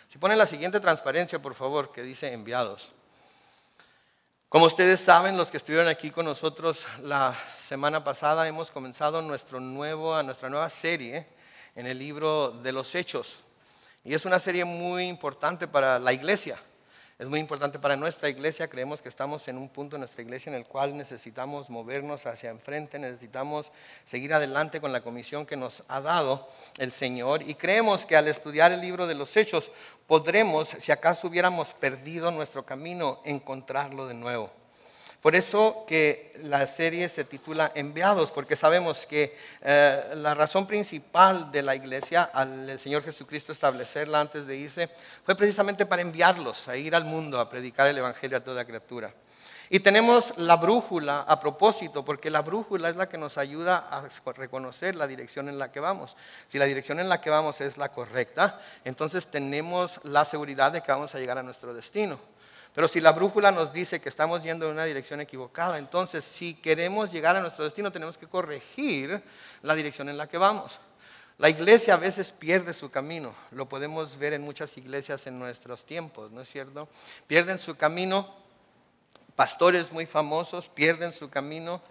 Si ponen la siguiente transparencia, por favor, que dice enviados. Como ustedes saben, los que estuvieron aquí con nosotros la semana pasada, hemos comenzado nuestra nueva serie en el libro de los Hechos. Y es una serie muy importante para la iglesia. Es muy importante para nuestra iglesia. Creemos que estamos en un punto en nuestra iglesia en el cual necesitamos movernos hacia enfrente, necesitamos seguir adelante con la comisión que nos ha dado el Señor. Y creemos que al estudiar el libro de los Hechos podremos, si acaso hubiéramos perdido nuestro camino, encontrarlo de nuevo. Por eso que la serie se titula Enviados, porque sabemos que la razón principal de la iglesia al Señor Jesucristo establecerla antes de irse fue precisamente para enviarlos a ir al mundo a predicar el evangelio a toda criatura. Y tenemos la brújula a propósito, porque la brújula es la que nos ayuda a reconocer la dirección en la que vamos. Si la dirección en la que vamos es la correcta, entonces tenemos la seguridad de que vamos a llegar a nuestro destino. Pero si la brújula nos dice que estamos yendo en una dirección equivocada, entonces si queremos llegar a nuestro destino tenemos que corregir la dirección en la que vamos. La iglesia a veces pierde su camino, lo podemos ver en muchas iglesias en nuestros tiempos, ¿no es cierto? Pierden su camino, pastores muy famosos pierden su camino,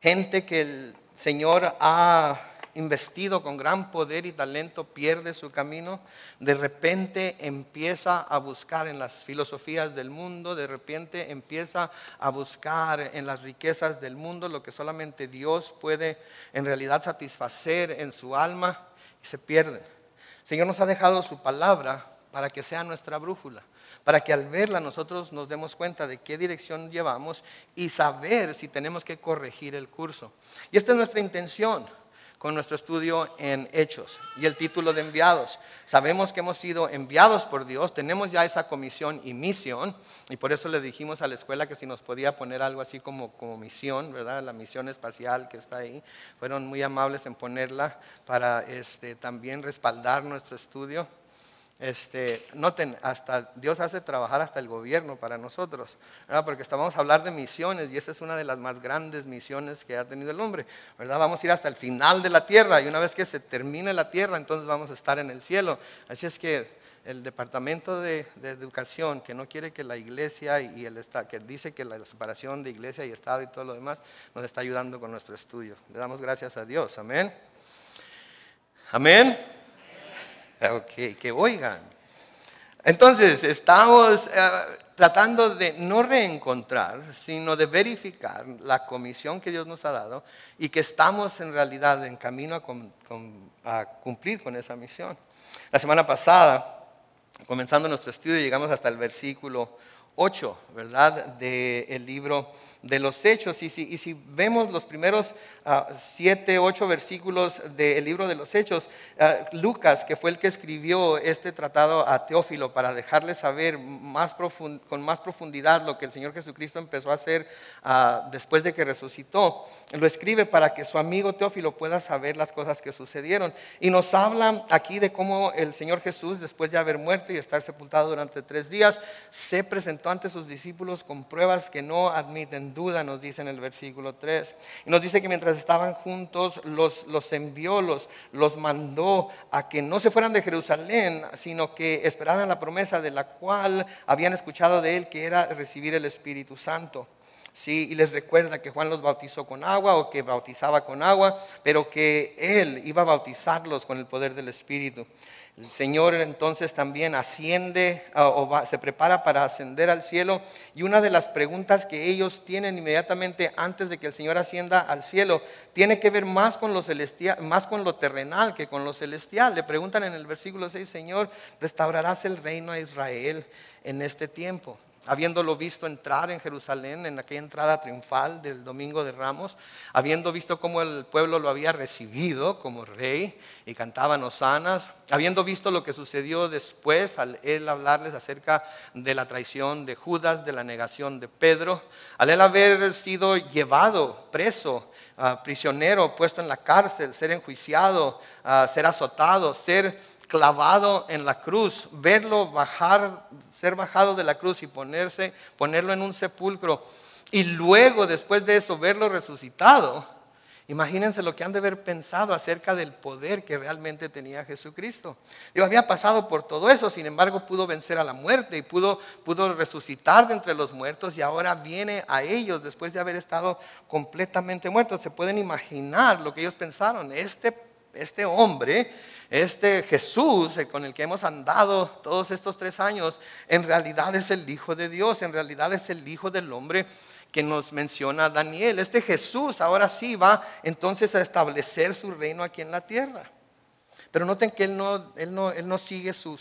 gente que el Señor ha investido con gran poder y talento pierde su camino, de repente empieza a buscar en las filosofías del mundo, de repente empieza a buscar en las riquezas del mundo lo que solamente Dios puede en realidad satisfacer en su alma y se pierde. El Señor nos ha dejado su palabra para que sea nuestra brújula, para que al verla nosotros nos demos cuenta de qué dirección llevamos y saber si tenemos que corregir el curso. Y esta es nuestra intención con nuestro estudio en Hechos y el título de enviados. Sabemos que hemos sido enviados por Dios, tenemos ya esa comisión y misión, y por eso le dijimos a la escuela que si nos podía poner algo así como misión, ¿verdad? La misión espacial que está ahí. Fueron muy amables en ponerla para también respaldar nuestro estudio. Noten, hasta Dios hace trabajar hasta el gobierno para nosotros, ¿verdad? Porque vamos a hablar de misiones y esa es una de las más grandes misiones que ha tenido el hombre, ¿verdad? Vamos a ir hasta el final de la tierra y una vez que se termine la tierra entonces vamos a estar en el cielo. Así es que el Departamento de Educación, que no quiere que la iglesia y el Estado, que dice que la separación de iglesia y Estado y todo lo demás, nos está ayudando con nuestro estudio. Le damos gracias a Dios, amén. Amén. Ok, que oigan. Entonces, estamos tratando de no reencontrar, sino de verificar la comisión que Dios nos ha dado y que estamos en realidad en camino a cumplir con esa misión. La semana pasada, comenzando nuestro estudio, llegamos hasta el versículo 8, ¿verdad? Del libro de los Hechos. Y si vemos los primeros 7, 8 versículos del libro de los Hechos, Lucas, que fue el que escribió este tratado a Teófilo para dejarle saber con más profundidad lo que el Señor Jesucristo empezó a hacer después de que resucitó, lo escribe para que su amigo Teófilo pueda saber las cosas que sucedieron. Y nos habla aquí de cómo el Señor Jesús, después de haber muerto y estar sepultado durante 3 días, se presentó ante sus discípulos con pruebas que no admiten duda, nos dice en el versículo 3. Y nos dice que mientras estaban juntos, los envió, los mandó a que no se fueran de Jerusalén, sino que esperaran la promesa de la cual habían escuchado de él, que era recibir el Espíritu Santo. Sí, y les recuerda que Juan los bautizó con agua o que bautizaba con agua, pero que él iba a bautizarlos con el poder del Espíritu. El Señor entonces también asciende se prepara para ascender al cielo, y una de las preguntas que ellos tienen inmediatamente antes de que el Señor ascienda al cielo tiene que ver más con lo celestial, más con lo terrenal que con lo celestial. Le preguntan en el versículo 6, Señor, ¿restaurarás el reino a Israel en este tiempo? Habiéndolo visto entrar en Jerusalén en aquella entrada triunfal del Domingo de Ramos, habiendo visto cómo el pueblo lo había recibido como rey y cantaban hosanas, habiendo visto lo que sucedió después al él hablarles acerca de la traición de Judas, de la negación de Pedro, al él haber sido llevado preso, prisionero, puesto en la cárcel, ser enjuiciado, ser azotado, ser clavado en la cruz, verlo bajar, ser bajado de la cruz y ponerlo en un sepulcro, y luego después de eso verlo resucitado, Imagínense lo que han de haber pensado acerca del poder que realmente tenía Jesucristo. Digo, había pasado por todo eso, sin embargo pudo vencer a la muerte y pudo resucitar de entre los muertos, y ahora viene a ellos después de haber estado completamente muertos. Se pueden imaginar lo que ellos pensaron. Este hombre, este Jesús con el que hemos andado todos estos 3 años, en realidad es el Hijo de Dios, en realidad es el Hijo del hombre que nos menciona Daniel. Este Jesús ahora sí va entonces a establecer su reino aquí en la tierra. Pero noten que él no sigue su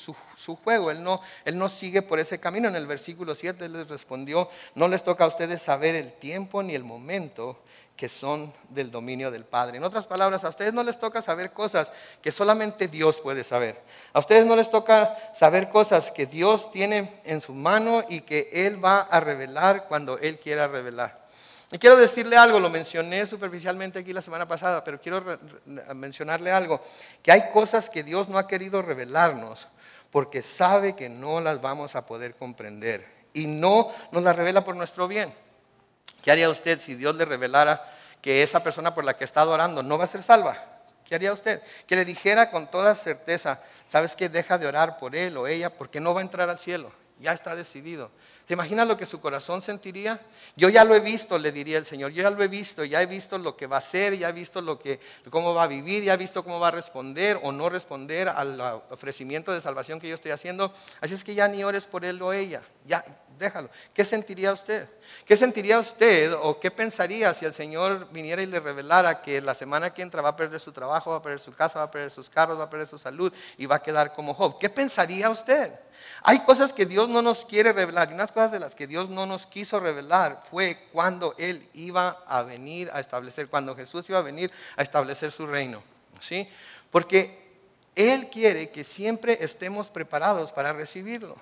juego, él no sigue por ese camino. En el versículo 7 él les respondió: no les toca a ustedes saber el tiempo ni el momento que son del dominio del Padre. En otras palabras, a ustedes no les toca saber cosas que solamente Dios puede saber. A ustedes no les toca saber cosas que Dios tiene en su mano y que Él va a revelar cuando Él quiera revelar. Y quiero decirle algo, lo mencioné superficialmente aquí la semana pasada, pero quiero mencionarle algo, que hay cosas que Dios no ha querido revelarnos porque sabe que no las vamos a poder comprender y no nos las revela por nuestro bien. ¿Qué haría usted si Dios le revelara que esa persona por la que está orando no va a ser salva? ¿Qué haría usted? Que le dijera con toda certeza: ¿sabes qué? Deja de orar por él o ella porque no va a entrar al cielo. Ya está decidido. ¿Te imaginas lo que su corazón sentiría? Yo ya lo he visto, le diría el Señor. Yo ya lo he visto, ya he visto lo que va a hacer, ya he visto cómo va a vivir, ya he visto cómo va a responder o no responder al ofrecimiento de salvación que yo estoy haciendo. Así es que ya ni ores por él o ella. Ya, déjalo. ¿Qué sentiría usted? ¿Qué sentiría usted o qué pensaría si el Señor viniera y le revelara que la semana que entra va a perder su trabajo, va a perder su casa, va a perder sus carros, va a perder su salud y va a quedar como Job? ¿Qué pensaría usted? Hay cosas que Dios no nos quiere revelar, y unas cosas de las que Dios no nos quiso revelar fue cuando Él iba a venir a establecer, cuando Jesús iba a venir a establecer su reino, ¿sí? Porque Él quiere que siempre estemos preparados para recibirlo.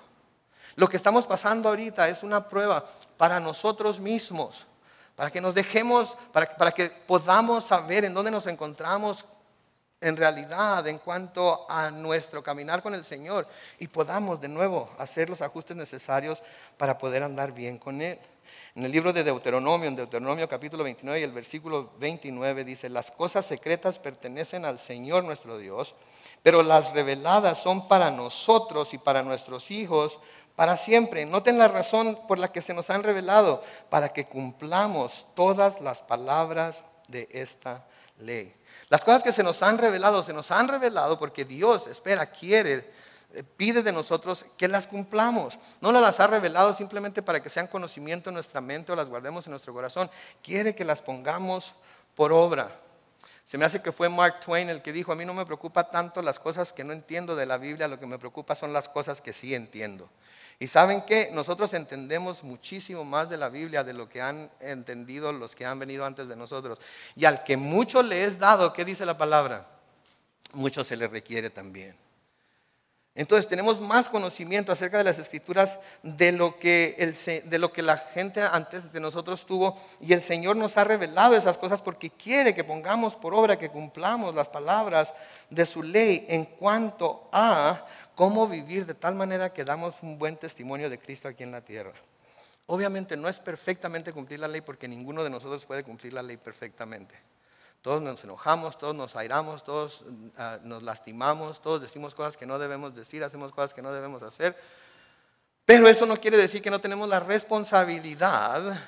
Lo que estamos pasando ahorita es una prueba para nosotros mismos, para que nos dejemos, para que podamos saber en dónde nos encontramos en realidad en cuanto a nuestro caminar con el Señor y podamos de nuevo hacer los ajustes necesarios para poder andar bien con Él. En el libro de Deuteronomio, en Deuteronomio capítulo 29 y el versículo 29 dice: las cosas secretas pertenecen al Señor nuestro Dios, pero las reveladas son para nosotros y para nuestros hijos para siempre. Noten la razón por la que se nos han revelado: para que cumplamos todas las palabras de esta ley. Las cosas que se nos han revelado porque Dios quiere, pide de nosotros que las cumplamos. No nos las ha revelado simplemente para que sean conocimiento en nuestra mente o las guardemos en nuestro corazón. Quiere que las pongamos por obra. Se me hace que fue Mark Twain el que dijo: a mí no me preocupa tanto las cosas que no entiendo de la Biblia, lo que me preocupa son las cosas que sí entiendo. Y ¿saben qué? Nosotros entendemos muchísimo más de la Biblia de lo que han entendido los que han venido antes de nosotros. Y al que mucho le es dado, ¿qué dice la palabra? Mucho se le requiere también. Entonces tenemos más conocimiento acerca de las Escrituras de lo que la gente antes de nosotros tuvo, y el Señor nos ha revelado esas cosas porque quiere que pongamos por obra, que cumplamos las palabras de su ley en cuanto a cómo vivir de tal manera que damos un buen testimonio de Cristo aquí en la tierra. Obviamente no es perfectamente cumplir la ley porque ninguno de nosotros puede cumplir la ley perfectamente. Todos nos enojamos, todos nos airamos, todos nos lastimamos, todos decimos cosas que no debemos decir, hacemos cosas que no debemos hacer. Pero eso no quiere decir que no tenemos la responsabilidad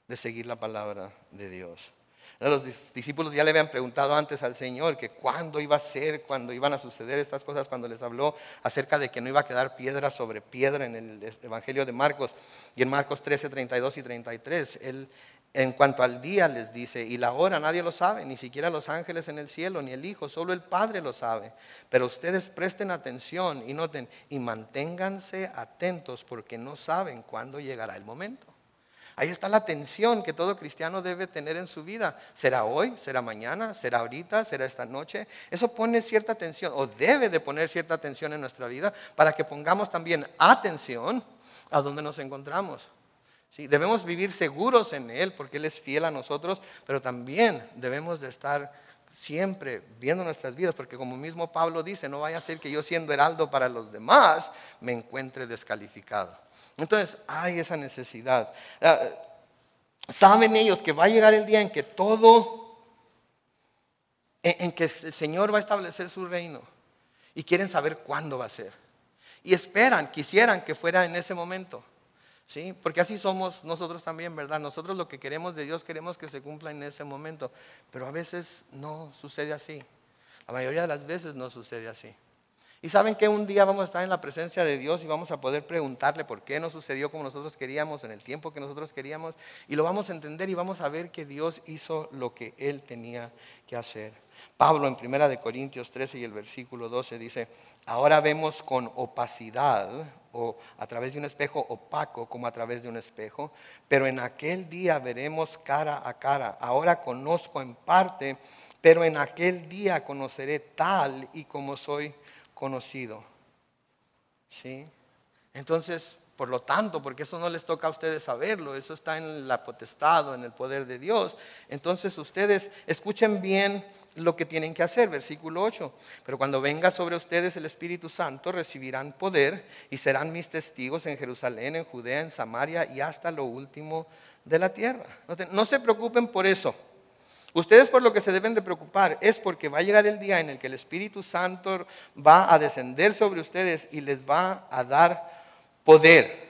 de seguir la palabra de Dios. Los discípulos ya le habían preguntado antes al Señor que cuándo iba a ser, cuándo iban a suceder estas cosas, cuando les habló acerca de que no iba a quedar piedra sobre piedra en el Evangelio de Marcos. Y en Marcos 13, 32 y 33, Él en cuanto al día les dice: y la hora nadie lo sabe, ni siquiera los ángeles en el cielo, ni el Hijo, solo el Padre lo sabe. Pero ustedes presten atención y noten, y manténganse atentos porque no saben cuándo llegará el momento. Ahí está la atención que todo cristiano debe tener en su vida. ¿Será hoy? ¿Será mañana? ¿Será ahorita? ¿Será esta noche? Eso pone cierta atención, o debe de poner cierta atención en nuestra vida, para que pongamos también atención a donde nos encontramos. Sí, debemos vivir seguros en Él porque Él es fiel a nosotros, pero también debemos de estar siempre viendo nuestras vidas, porque como mismo Pablo dice: no vaya a ser que yo, siendo heraldo para los demás, me encuentre descalificado. Entonces hay esa necesidad. Saben ellos que va a llegar el día en que en que el Señor va a establecer su reino. Y quieren saber cuándo va a ser. Y quisieran que fuera en ese momento. ¿Sí? Porque así somos nosotros también, ¿verdad? Nosotros lo que queremos de Dios, queremos que se cumpla en ese momento. Pero a veces no sucede así. La mayoría de las veces no sucede así. Y saben que un día vamos a estar en la presencia de Dios y vamos a poder preguntarle por qué no sucedió como nosotros queríamos, en el tiempo que nosotros queríamos. Y lo vamos a entender y vamos a ver que Dios hizo lo que Él tenía que hacer. Pablo en 1 Corintios 13 y el versículo 12 dice: ahora vemos con opacidad, o a través de un espejo opaco como a través de un espejo, pero en aquel día veremos cara a cara. Ahora conozco en parte, pero en aquel día conoceré tal y como soy conocido. ¿Sí? Entonces, por lo tanto, porque eso no les toca a ustedes saberlo, eso está en la potestad o en el poder de Dios. Entonces ustedes escuchen bien lo que tienen que hacer. Versículo 8. Pero cuando venga sobre ustedes el Espíritu Santo, recibirán poder y serán mis testigos en Jerusalén, en Judea, en Samaria y hasta lo último de la tierra. No se preocupen por eso. Ustedes por lo que se deben de preocupar es porque va a llegar el día en el que el Espíritu Santo va a descender sobre ustedes y les va a dar poder.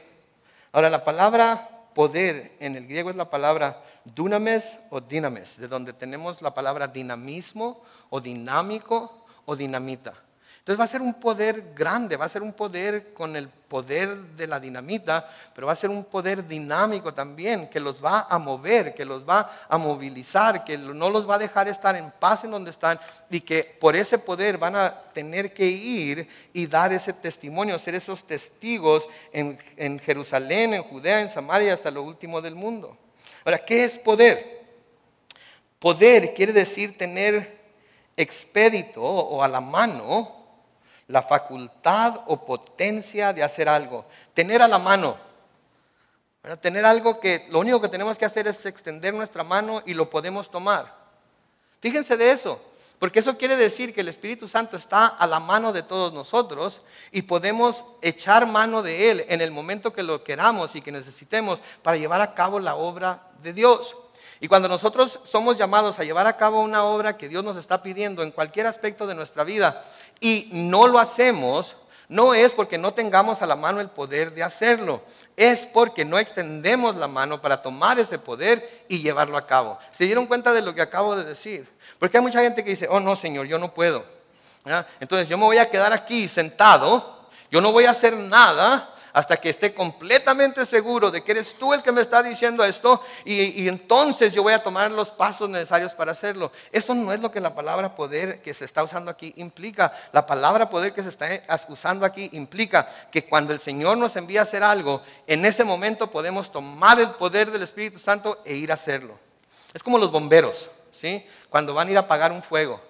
Ahora, la palabra poder en el griego es la palabra dunamis o dinamis, de donde tenemos la palabra dinamismo o dinámico o dinamita. Entonces va a ser un poder grande, va a ser un poder con el poder de la dinamita, pero va a ser un poder dinámico también, que los va a mover, que los va a movilizar, que no los va a dejar estar en paz en donde están, y que por ese poder van a tener que ir y dar ese testimonio, ser esos testigos en Jerusalén, en Judea, en Samaria, hasta lo último del mundo. Ahora, ¿qué es poder? Poder quiere decir tener expedito o a la mano la facultad o potencia de hacer algo. Tener a la mano. ¿Verdad? Tener algo que lo único que tenemos que hacer es extender nuestra mano y lo podemos tomar. Fíjense de eso, porque eso quiere decir que el Espíritu Santo está a la mano de todos nosotros y podemos echar mano de Él en el momento que lo queramos y que necesitemos para llevar a cabo la obra de Dios. Y cuando nosotros somos llamados a llevar a cabo una obra que Dios nos está pidiendo en cualquier aspecto de nuestra vida y no lo hacemos, no es porque no tengamos a la mano el poder de hacerlo, es porque no extendemos la mano para tomar ese poder y llevarlo a cabo. ¿Se dieron cuenta de lo que acabo de decir? Porque hay mucha gente que dice: oh no, Señor, yo no puedo. ¿Verdad? Entonces yo me voy a quedar aquí sentado, yo no voy a hacer nada hasta que esté completamente seguro de que eres tú el que me está diciendo esto, y entonces yo voy a tomar los pasos necesarios para hacerlo. Eso no es lo que la palabra poder que se está usando aquí implica. La palabra poder que se está usando aquí implica que cuando el Señor nos envía a hacer algo, en ese momento podemos tomar el poder del Espíritu Santo e ir a hacerlo. Es como los bomberos, ¿sí? Cuando van a ir a apagar un fuego,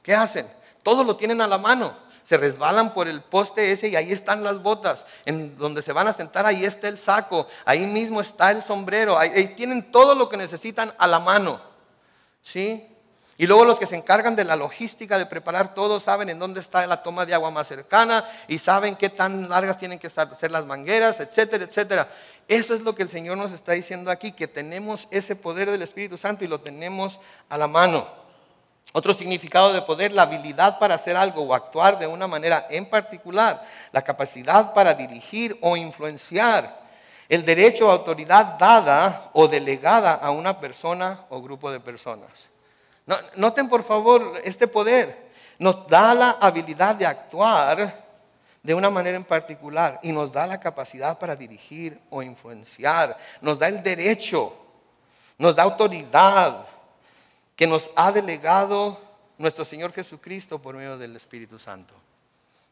¿qué hacen? Todo lo tienen a la mano. Se resbalan por el poste ese y ahí están las botas. En donde se van a sentar, ahí está el saco. Ahí mismo está el sombrero. Ahí tienen todo lo que necesitan a la mano. ¿Sí? Y luego los que se encargan de la logística, de preparar todo, saben en dónde está la toma de agua más cercana y saben qué tan largas tienen que ser las mangueras, etcétera, etcétera. Eso es lo que el Señor nos está diciendo aquí, que tenemos ese poder del Espíritu Santo y lo tenemos a la mano. Otro significado de poder: la habilidad para hacer algo o actuar de una manera en particular, la capacidad para dirigir o influenciar, el derecho o autoridad dada o delegada a una persona o grupo de personas. Noten por favor este poder. Nos da la habilidad de actuar de una manera en particular y nos da la capacidad para dirigir o influenciar. Nos da el derecho, nos da autoridad que nos ha delegado nuestro Señor Jesucristo por medio del Espíritu Santo.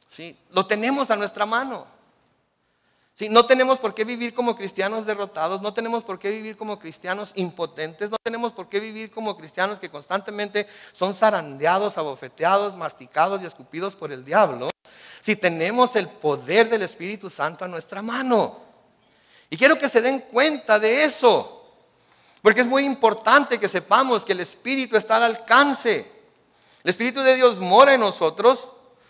¿Sí? Lo tenemos a nuestra mano. ¿Sí? No tenemos por qué vivir como cristianos derrotados, no tenemos por qué vivir como cristianos impotentes, no tenemos por qué vivir como cristianos que constantemente son zarandeados, abofeteados, masticados y escupidos por el diablo, si tenemos el poder del Espíritu Santo a nuestra mano. Y quiero que se den cuenta de eso. Porque es muy importante que sepamos que el Espíritu está al alcance. El Espíritu de Dios mora en nosotros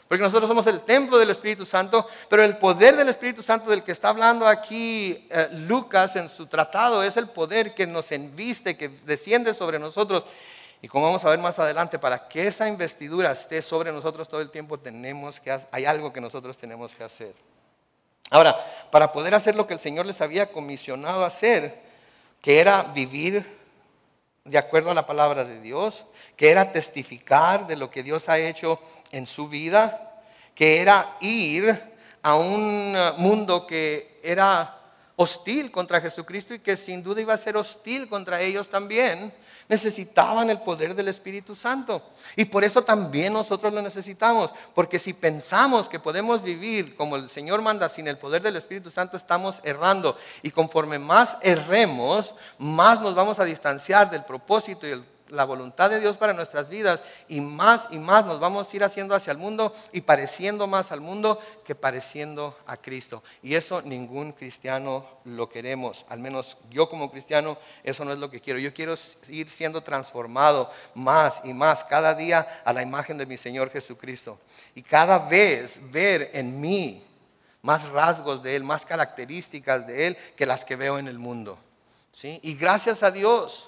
Porque nosotros somos el templo del Espíritu Santo, pero el poder del Espíritu Santo del que está hablando aquí Lucas en su tratado es el poder que nos enviste, que desciende sobre nosotros. Y como vamos a ver más adelante, para que esa investidura esté sobre nosotros todo el tiempo, hay algo que nosotros tenemos que hacer. Ahora, para poder hacer lo que el Señor les había comisionado a hacer, que era vivir de acuerdo a la palabra de Dios, que era testificar de lo que Dios ha hecho en su vida, que era ir a un mundo que era hostil contra Jesucristo y que sin duda iba a ser hostil contra ellos también, necesitaban el poder del Espíritu Santo. Y por eso también nosotros lo necesitamos, porque si pensamos que podemos vivir como el Señor manda sin el poder del Espíritu Santo, estamos errando. Y conforme más erremos, más nos vamos a distanciar del propósito y la voluntad de Dios para nuestras vidas, y más nos vamos a ir haciendo hacia el mundo y pareciendo más al mundo que pareciendo a Cristo. Y eso ningún cristiano lo queremos, al menos yo como cristiano eso no es lo que quiero. Yo quiero ir siendo transformado más y más cada día a la imagen de mi Señor Jesucristo, y cada vez ver en mí más rasgos de Él, más características de Él que las que veo en el mundo, ¿sí? Y gracias a Dios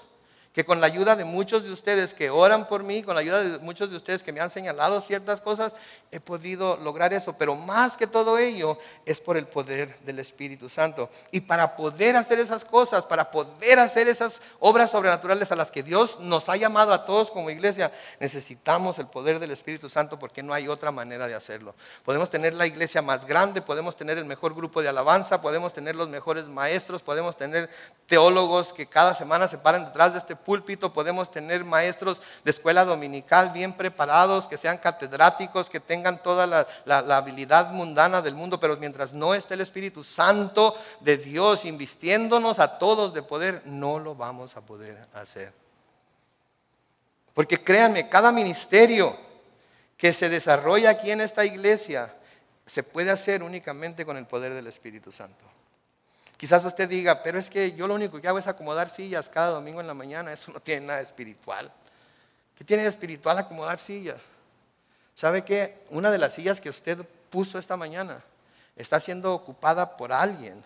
que con la ayuda de muchos de ustedes que oran por mí, con la ayuda de muchos de ustedes que me han señalado ciertas cosas, he podido lograr eso. Pero más que todo ello es por el poder del Espíritu Santo. Y para poder hacer esas cosas, para poder hacer esas obras sobrenaturales a las que Dios nos ha llamado a todos como iglesia, necesitamos el poder del Espíritu Santo, porque no hay otra manera de hacerlo. Podemos tener la iglesia más grande, podemos tener el mejor grupo de alabanza, podemos tener los mejores maestros, podemos tener teólogos que cada semana se paran detrás de este púlpito, podemos tener maestros de escuela dominical bien preparados, que sean catedráticos, que tengan toda la habilidad mundana del mundo, pero mientras no esté el Espíritu Santo de Dios invistiéndonos a todos de poder, no lo vamos a poder hacer. Porque créanme, cada ministerio que se desarrolla aquí en esta iglesia se puede hacer únicamente con el poder del Espíritu Santo. Quizás usted diga, pero es que yo lo único que hago es acomodar sillas cada domingo en la mañana. Eso no tiene nada de espiritual. ¿Qué tiene de espiritual acomodar sillas? ¿Sabe qué? Una de las sillas que usted puso esta mañana está siendo ocupada por alguien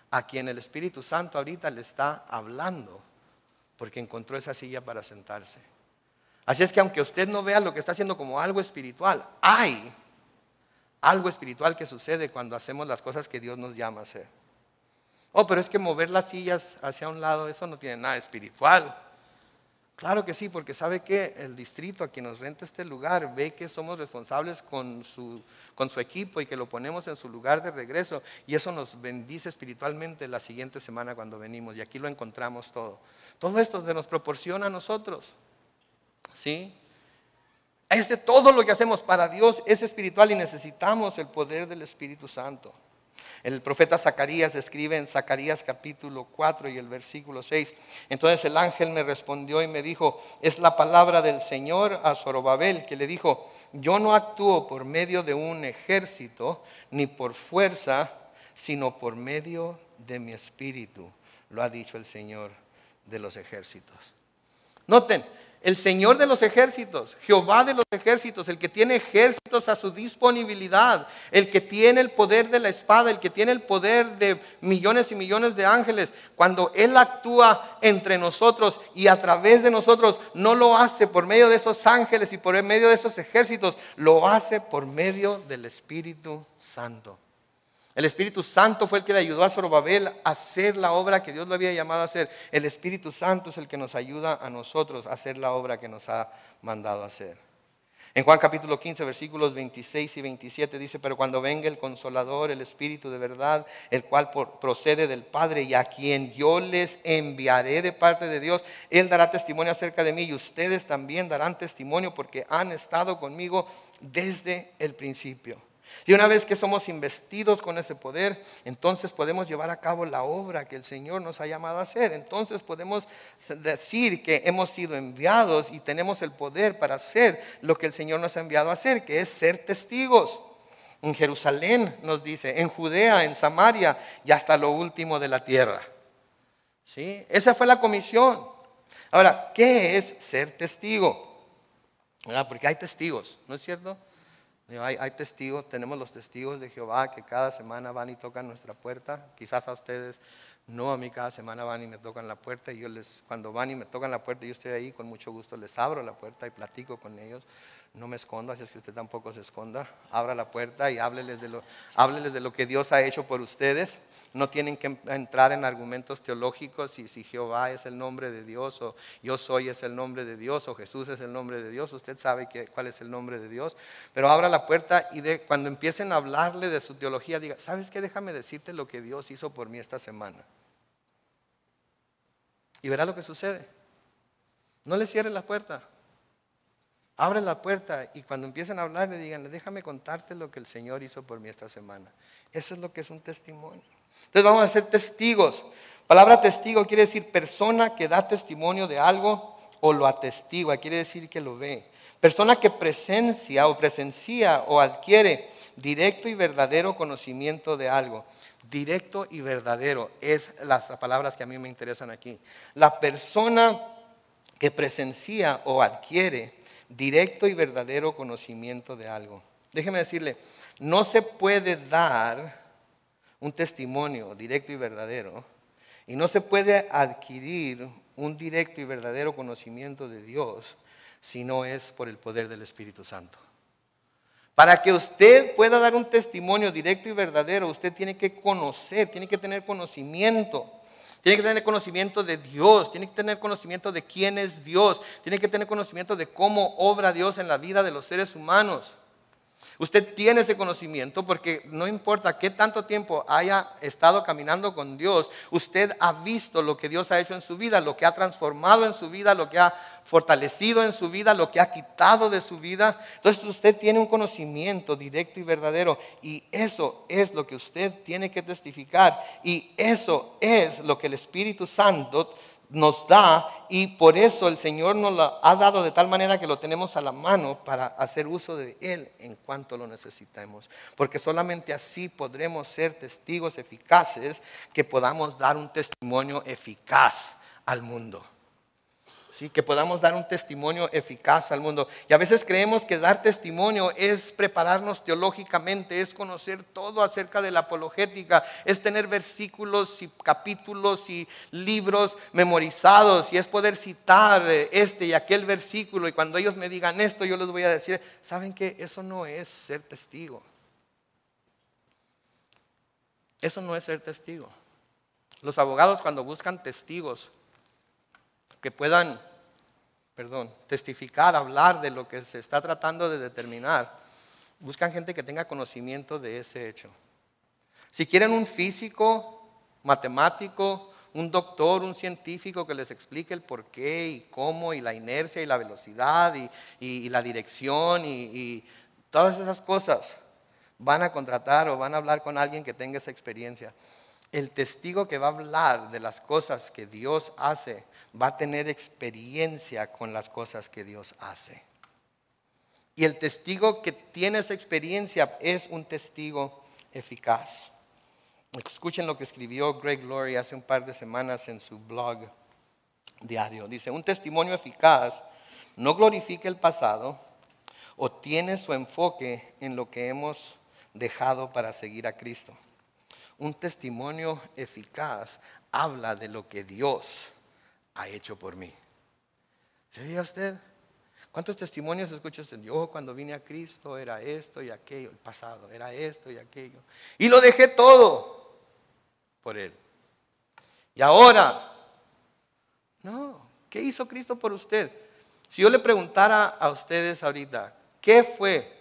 a quien el Espíritu Santo ahorita le está hablando, porque encontró esa silla para sentarse. Así es que aunque usted no vea lo que está haciendo como algo espiritual, hay algo espiritual que sucede cuando hacemos las cosas que Dios nos llama a hacer. Oh, pero es que mover las sillas hacia un lado, eso no tiene nada espiritual. Claro que sí, porque sabe que el distrito a quien nos renta este lugar ve que somos responsables con su equipo y que lo ponemos en su lugar de regreso, y eso nos bendice espiritualmente la siguiente semana cuando venimos, y aquí lo encontramos todo. Todo esto se nos proporciona a nosotros, ¿sí? Todo lo que hacemos para Dios es espiritual y necesitamos el poder del Espíritu Santo. El profeta Zacarías escribe en Zacarías capítulo 4 y el versículo 6. Entonces el ángel me respondió y me dijo, es la palabra del Señor a Zorobabel, que le dijo, yo no actúo por medio de un ejército ni por fuerza, sino por medio de mi espíritu, lo ha dicho el Señor de los ejércitos. Noten, el Señor de los ejércitos, Jehová de los ejércitos, el que tiene ejércitos a su disponibilidad, el que tiene el poder de la espada, el que tiene el poder de millones y millones de ángeles, cuando Él actúa entre nosotros y a través de nosotros, no lo hace por medio de esos ángeles y por medio de esos ejércitos, lo hace por medio del Espíritu Santo. El Espíritu Santo fue el que le ayudó a Zorobabel a hacer la obra que Dios lo había llamado a hacer. El Espíritu Santo es el que nos ayuda a nosotros a hacer la obra que nos ha mandado a hacer. En Juan capítulo 15, versículos 26 y 27 dice, pero cuando venga el Consolador, el Espíritu de verdad, el cual procede del Padre y a quien yo les enviaré de parte de Dios, Él dará testimonio acerca de mí y ustedes también darán testimonio porque han estado conmigo desde el principio. Y una vez que somos investidos con ese poder, entonces podemos llevar a cabo la obra que el Señor nos ha llamado a hacer. Entonces podemos decir que hemos sido enviados y tenemos el poder para hacer lo que el Señor nos ha enviado a hacer, que es ser testigos. En Jerusalén nos dice, en Judea, en Samaria y hasta lo último de la tierra. ¿Sí? Esa fue la comisión. Ahora, ¿qué es ser testigo? ¿Verdad? Porque hay testigos, ¿no es cierto? Digo, hay testigos, tenemos los testigos de Jehová que cada semana van y tocan nuestra puerta. Quizás a ustedes no, a mí cada semana van y me tocan la puerta. Y cuando van y me tocan la puerta, yo estoy ahí, con mucho gusto les abro la puerta y platico con ellos. No me escondo, así es que usted tampoco se esconda. Abra la puerta y hábleles de lo que Dios ha hecho por ustedes. No tienen que entrar en argumentos teológicos y si Jehová es el nombre de Dios, o yo soy es el nombre de Dios, o Jesús es el nombre de Dios. Usted sabe cuál es el nombre de Dios. Pero abra la puerta y cuando empiecen a hablarle de su teología, diga, ¿sabes qué? Déjame decirte lo que Dios hizo por mí esta semana. Y verá lo que sucede. No le cierre la puerta. Abre la puerta y cuando empiecen a hablar le digan, déjame contarte lo que el Señor hizo por mí esta semana. Eso es lo que es un testimonio. Entonces vamos a ser testigos. Palabra testigo quiere decir persona que da testimonio de algo o lo atestigua, quiere decir que lo ve. Persona que presencia o adquiere directo y verdadero conocimiento de algo. Directo y verdadero es las palabras que a mí me interesan aquí. La persona que presencia o adquiere directo y verdadero conocimiento de algo. Déjeme decirle, no se puede dar un testimonio directo y verdadero y no se puede adquirir un directo y verdadero conocimiento de Dios si no es por el poder del Espíritu Santo. Para que usted pueda dar un testimonio directo y verdadero, usted tiene que conocer, tiene que tener conocimiento. Tiene que tener conocimiento de Dios, tiene que tener conocimiento de quién es Dios, tiene que tener conocimiento de cómo obra Dios en la vida de los seres humanos. Usted tiene ese conocimiento porque no importa qué tanto tiempo haya estado caminando con Dios, usted ha visto lo que Dios ha hecho en su vida, lo que ha transformado en su vida, lo que ha fortalecido en su vida, lo que ha quitado de su vida. Entonces usted tiene un conocimiento directo y verdadero y eso es lo que usted tiene que testificar y eso es lo que el Espíritu Santo nos da y por eso el Señor nos lo ha dado de tal manera que lo tenemos a la mano para hacer uso de Él en cuanto lo necesitemos. Porque solamente así podremos ser testigos eficaces que podamos dar un testimonio eficaz al mundo. ¿Sí? Que podamos dar un testimonio eficaz al mundo. Y a veces creemos que dar testimonio es prepararnos teológicamente, es conocer todo acerca de la apologética, es tener versículos y capítulos y libros memorizados y es poder citar este y aquel versículo y cuando ellos me digan esto yo les voy a decir, ¿saben qué? Eso no es ser testigo. Eso no es ser testigo. Los abogados cuando buscan testigos que puedan testificar, hablar de lo que se está tratando de determinar, buscan gente que tenga conocimiento de ese hecho. Si quieren un físico, matemático, un doctor, un científico que les explique el por qué y cómo y la inercia y la velocidad y la dirección y todas esas cosas, van a contratar o van a hablar con alguien que tenga esa experiencia. El testigo que va a hablar de las cosas que Dios hace va a tener experiencia con las cosas que Dios hace. Y el testigo que tiene esa experiencia es un testigo eficaz. Escuchen lo que escribió Greg Laurie hace un par de semanas en su blog diario. Dice, un testimonio eficaz no glorifica el pasado o tiene su enfoque en lo que hemos dejado para seguir a Cristo. Un testimonio eficaz habla de lo que Dios ha hecho por mí. ¿Se oye usted? ¿Cuántos testimonios escucha usted? Yo cuando vine a Cristo era esto y aquello, el pasado era esto y aquello. Y lo dejé todo por Él. Y ahora, no, ¿qué hizo Cristo por usted? Si yo le preguntara a ustedes ahorita, ¿qué fue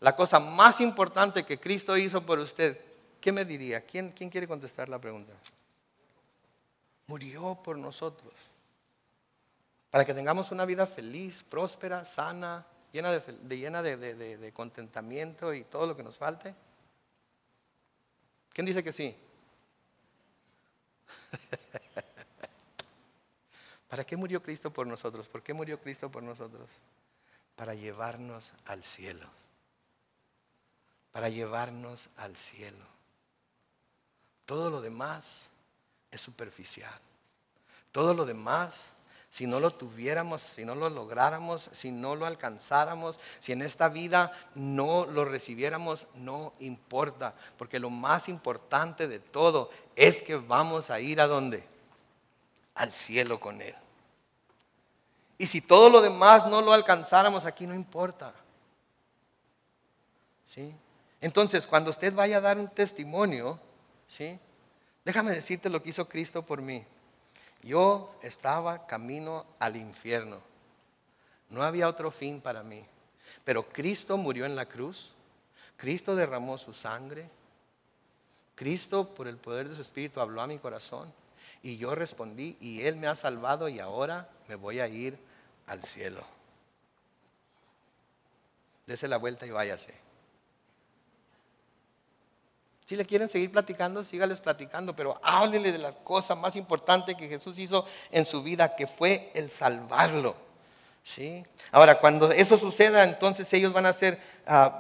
la cosa más importante que Cristo hizo por usted? ¿Qué me diría? ¿Quién quiere contestar la pregunta? Murió por nosotros. Para que tengamos una vida feliz, próspera, sana, llena de contentamiento y todo lo que nos falte. ¿Quién dice que sí? ¿Para qué murió Cristo por nosotros? ¿Por qué murió Cristo por nosotros? Para llevarnos al cielo. Para llevarnos al cielo. Todo lo demás es superficial. Todo lo demás si no lo tuviéramos, si no lo lográramos, si no lo alcanzáramos, si en esta vida no lo recibiéramos, no importa, porque lo más importante de todo es que vamos a ir ¿a dónde? Al cielo con Él. Y si todo lo demás no lo alcanzáramos aquí, no importa. ¿Sí? Entonces, cuando usted vaya a dar un testimonio, ¿sí? Déjame decirte lo que hizo Cristo por mí. Yo estaba camino al infierno. No había otro fin para mí. Pero Cristo murió en la cruz. Cristo derramó su sangre. Cristo, por el poder de su Espíritu, habló a mi corazón. Y yo respondí, y Él me ha salvado, y ahora me voy a ir al cielo. Dese la vuelta y váyase. Si le quieren seguir platicando, sígales platicando, pero háblenle de la cosa más importante que Jesús hizo en su vida, que fue el salvarlo. ¿Sí? Ahora, cuando eso suceda, entonces ellos van a ser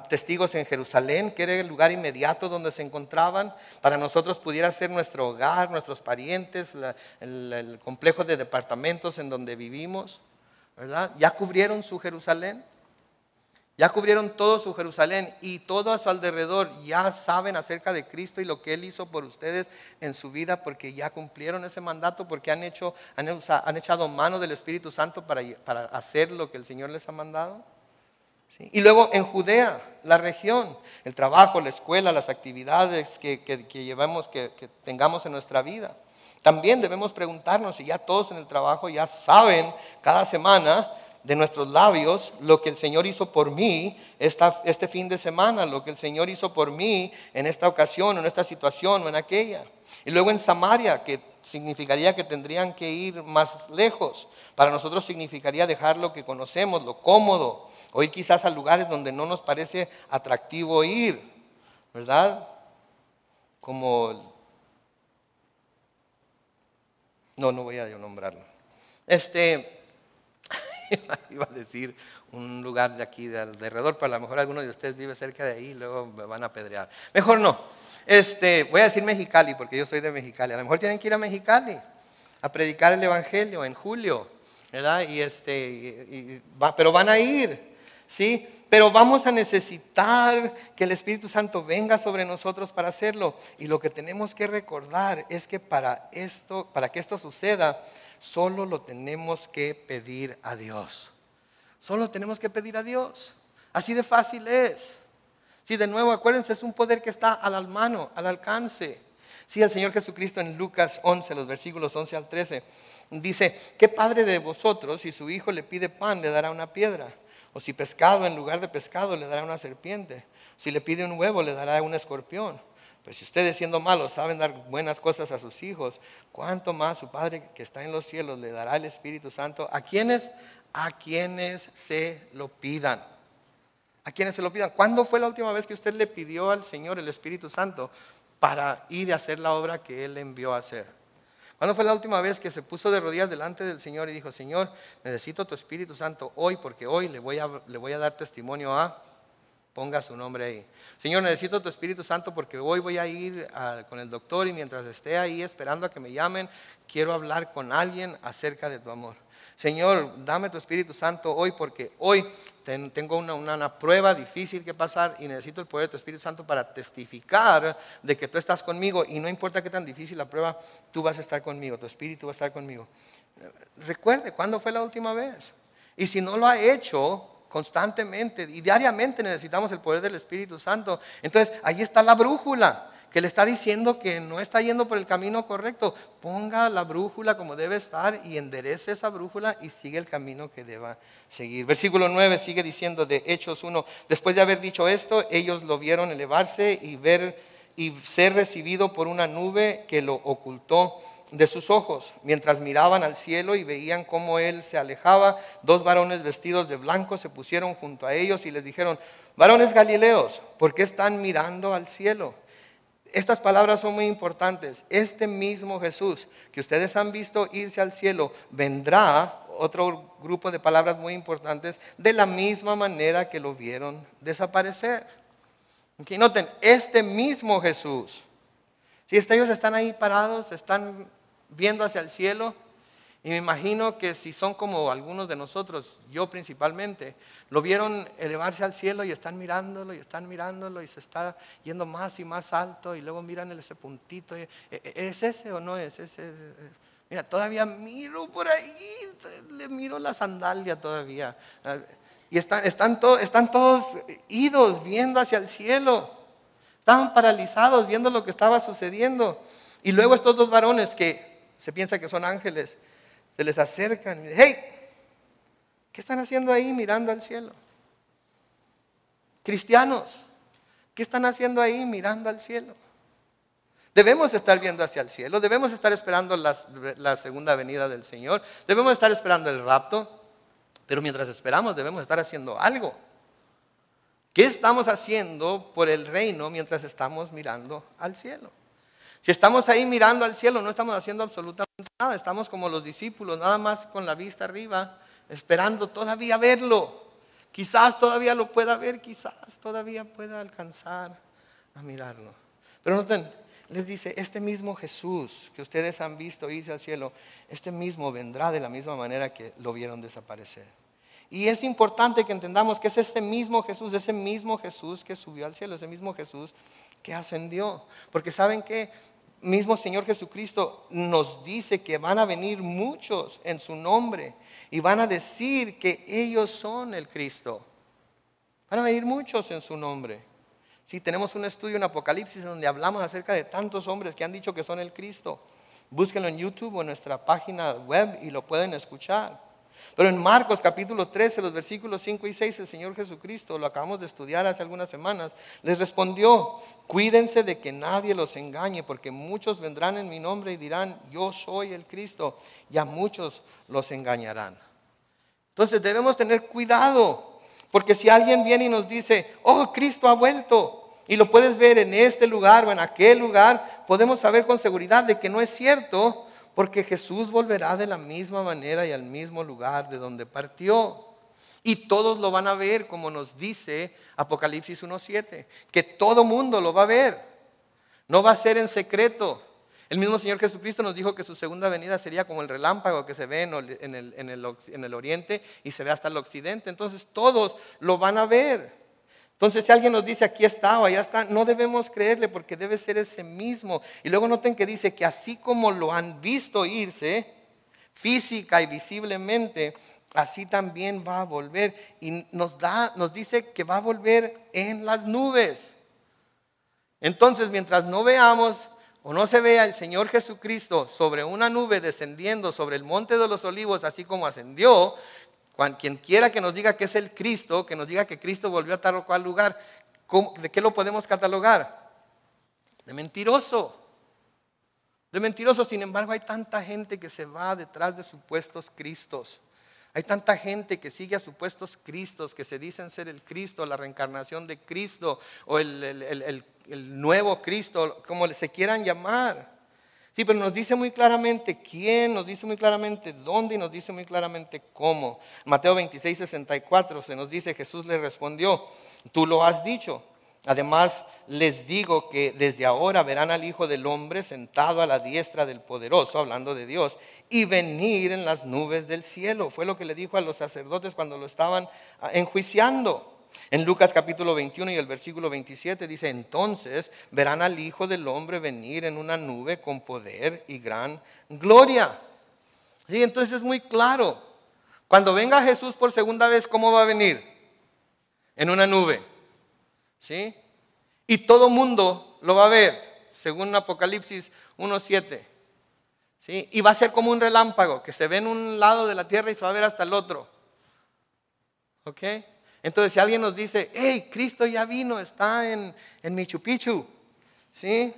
testigos en Jerusalén, que era el lugar inmediato donde se encontraban. Para nosotros pudiera ser nuestro hogar, nuestros parientes, el complejo de departamentos en donde vivimos, ¿verdad? Ya cubrieron su Jerusalén. Ya cubrieron todo su Jerusalén y todo a su alrededor. Ya saben acerca de Cristo y lo que Él hizo por ustedes en su vida, porque ya cumplieron ese mandato, porque han echado mano del Espíritu Santo para hacer lo que el Señor les ha mandado. ¿Sí? Y luego en Judea, la región, el trabajo, la escuela, las actividades que llevamos, que tengamos en nuestra vida. También debemos preguntarnos si ya todos en el trabajo ya saben cada semana de nuestros labios lo que el Señor hizo por mí este fin de semana, lo que el Señor hizo por mí en esta ocasión, en esta situación o en aquella. Y luego en Samaria, que significaría que tendrían que ir más lejos. Para nosotros significaría dejar lo que conocemos, lo cómodo, o ir quizás a lugares donde no nos parece atractivo ir, ¿verdad? Como, no voy a nombrarlo. Iba a decir un lugar de aquí de alrededor, pero a lo mejor alguno de ustedes vive cerca de ahí y luego me van a apedrear. Mejor no. Voy a decir Mexicali porque yo soy de Mexicali. A lo mejor tienen que ir a Mexicali a predicar el Evangelio en julio, ¿verdad? Pero van a ir, ¿sí? Pero vamos a necesitar que el Espíritu Santo venga sobre nosotros para hacerlo. Y lo que tenemos que recordar es que para que esto suceda, solo lo tenemos que pedir a Dios. Solo tenemos que pedir a Dios. Así de fácil es. Sí, de nuevo, acuérdense, es un poder que está a la mano, al alcance. Sí, el Señor Jesucristo en Lucas 11, los versículos 11 al 13, dice: ¿qué padre de vosotros, si su hijo le pide pan, le dará una piedra? O si pescado, en lugar de pescado, le dará una serpiente. Si le pide un huevo, le dará un escorpión. Pues si ustedes, siendo malos, saben dar buenas cosas a sus hijos, ¿cuánto más su Padre que está en los cielos le dará el Espíritu Santo? ¿A quiénes? A quienes se lo pidan. A quienes se lo pidan. ¿Cuándo fue la última vez que usted le pidió al Señor el Espíritu Santo para ir a hacer la obra que Él le envió a hacer? ¿Cuándo fue la última vez que se puso de rodillas delante del Señor y dijo: Señor, necesito tu Espíritu Santo hoy, porque hoy le voy a dar testimonio a... Ponga su nombre ahí. Señor, necesito tu Espíritu Santo porque hoy voy a ir con el doctor y mientras esté ahí esperando a que me llamen, quiero hablar con alguien acerca de tu amor. Señor, dame tu Espíritu Santo hoy porque hoy tengo una prueba difícil que pasar y necesito el poder de tu Espíritu Santo para testificar de que tú estás conmigo y no importa qué tan difícil la prueba, tú vas a estar conmigo, tu Espíritu va a estar conmigo. Recuerde, ¿cuándo fue la última vez? Y si no lo ha hecho constantemente y diariamente, necesitamos el poder del Espíritu Santo. Entonces ahí está la brújula que le está diciendo que no está yendo por el camino correcto. Ponga la brújula como debe estar y enderece esa brújula y sigue el camino que deba seguir. Versículo 9 sigue diciendo de Hechos 1: después de haber dicho esto, ellos lo vieron elevarse y ser recibido por una nube que lo ocultó de sus ojos. Mientras miraban al cielo y veían cómo Él se alejaba, 2 varones vestidos de blanco se pusieron junto a ellos y les dijeron: varones galileos, ¿por qué están mirando al cielo? Estas palabras son muy importantes. Este mismo Jesús que ustedes han visto irse al cielo, vendrá, otro grupo de palabras muy importantes, de la misma manera que lo vieron desaparecer. Aquí noten, este mismo Jesús. Si ellos están ahí parados, están viendo hacia el cielo Y me imagino que si son como algunos de nosotros, yo principalmente, lo vieron elevarse al cielo y están mirándolo y se está yendo más y más alto y luego miran ese puntito. ¿Es ese o no es ese? Mira, todavía miro por ahí, le miro la sandalia todavía. Y están todos idos viendo hacia el cielo. Estaban paralizados viendo lo que estaba sucediendo. Y luego estos dos varones que se piensa que son ángeles, se les acercan y dicen, hey, ¿qué están haciendo ahí mirando al cielo? Cristianos, ¿qué están haciendo ahí mirando al cielo? Debemos estar viendo hacia el cielo, debemos estar esperando la segunda venida del Señor, debemos estar esperando el rapto, pero mientras esperamos debemos estar haciendo algo. ¿Qué estamos haciendo por el reino mientras estamos mirando al cielo? Si estamos ahí mirando al cielo, no estamos haciendo absolutamente nada. Estamos como los discípulos, nada más con la vista arriba, esperando todavía verlo. Quizás todavía lo pueda ver, quizás todavía pueda alcanzar a mirarlo. Pero noten, les dice, este mismo Jesús que ustedes han visto irse al cielo, este mismo vendrá de la misma manera que lo vieron desaparecer. Y es importante que entendamos que es ese mismo Jesús que subió al cielo, ese mismo Jesús que ascendió. Porque ¿saben qué? Mismo Señor Jesucristo nos dice que van a venir muchos en su nombre y van a decir que ellos son el Cristo. Van a venir muchos en su nombre. Sí, tenemos un estudio en Apocalipsis donde hablamos acerca de tantos hombres que han dicho que son el Cristo. Búsquenlo en YouTube o en nuestra página web y lo pueden escuchar. Pero en Marcos capítulo 13, los versículos 5 y 6, el Señor Jesucristo, lo acabamos de estudiar hace algunas semanas, les respondió, cuídense de que nadie los engañe, porque muchos vendrán en mi nombre y dirán, yo soy el Cristo, y a muchos los engañarán. Entonces debemos tener cuidado, porque si alguien viene y nos dice, oh, Cristo ha vuelto, y lo puedes ver en este lugar o en aquel lugar, podemos saber con seguridad de que no es cierto, porque Jesús volverá de la misma manera y al mismo lugar de donde partió. Y todos lo van a ver, como nos dice Apocalipsis 1:7, que todo mundo lo va a ver. No va a ser en secreto. El mismo Señor Jesucristo nos dijo que su segunda venida sería como el relámpago que se ve en el oriente y se ve hasta el occidente. Entonces todos lo van a ver. Entonces si alguien nos dice aquí está o allá está, no debemos creerle porque debe ser ese mismo. Y luego noten que dice que así como lo han visto irse, física y visiblemente, así también va a volver. Y nos dice que va a volver en las nubes. Entonces mientras no veamos o no se vea el Señor Jesucristo sobre una nube descendiendo sobre el monte de los olivos, así como ascendió, quien quiera que nos diga que es el Cristo, que nos diga que Cristo volvió a tal o cual lugar, ¿de qué lo podemos catalogar? De mentiroso. De mentiroso. Sin embargo, hay tanta gente que se va detrás de supuestos Cristos. Hay tanta gente que sigue a supuestos Cristos, que se dicen ser el Cristo, la reencarnación de Cristo, o el nuevo Cristo, como se quieran llamar. Sí, pero nos dice muy claramente quién, nos dice muy claramente dónde y nos dice muy claramente cómo. Mateo 26:64 se nos dice, Jesús le respondió, tú lo has dicho. Además les digo que desde ahora verán al Hijo del Hombre sentado a la diestra del Poderoso, hablando de Dios, y venir en las nubes del cielo. Fue lo que le dijo a los sacerdotes cuando lo estaban enjuiciando. En Lucas capítulo 21 y el versículo 27 dice, entonces verán al Hijo del Hombre venir en una nube con poder y gran gloria. Sí, entonces es muy claro, cuando venga Jesús por segunda vez, ¿cómo va a venir? En una nube, ¿sí? Y todo mundo lo va a ver, según Apocalipsis 1:7, ¿sí? Y va a ser como un relámpago, que se ve en un lado de la tierra y se va a ver hasta el otro, ¿ok? Entonces si alguien nos dice, hey, Cristo ya vino, está en Machu Picchu, ¿sí?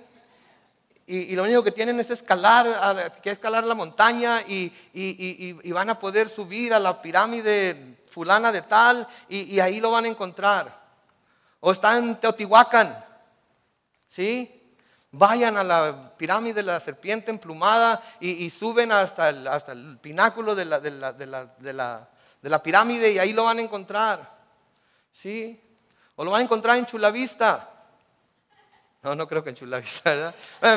Y lo único que tienen es escalar la montaña y van a poder subir a la pirámide fulana de tal y ahí lo van a encontrar. O está en Teotihuacán, ¿sí? Vayan a la pirámide de la serpiente emplumada y suben hasta el pináculo de la pirámide y ahí lo van a encontrar. ¿Sí? O lo van a encontrar en Chula Vista. No creo que en Chula Vista, ¿verdad?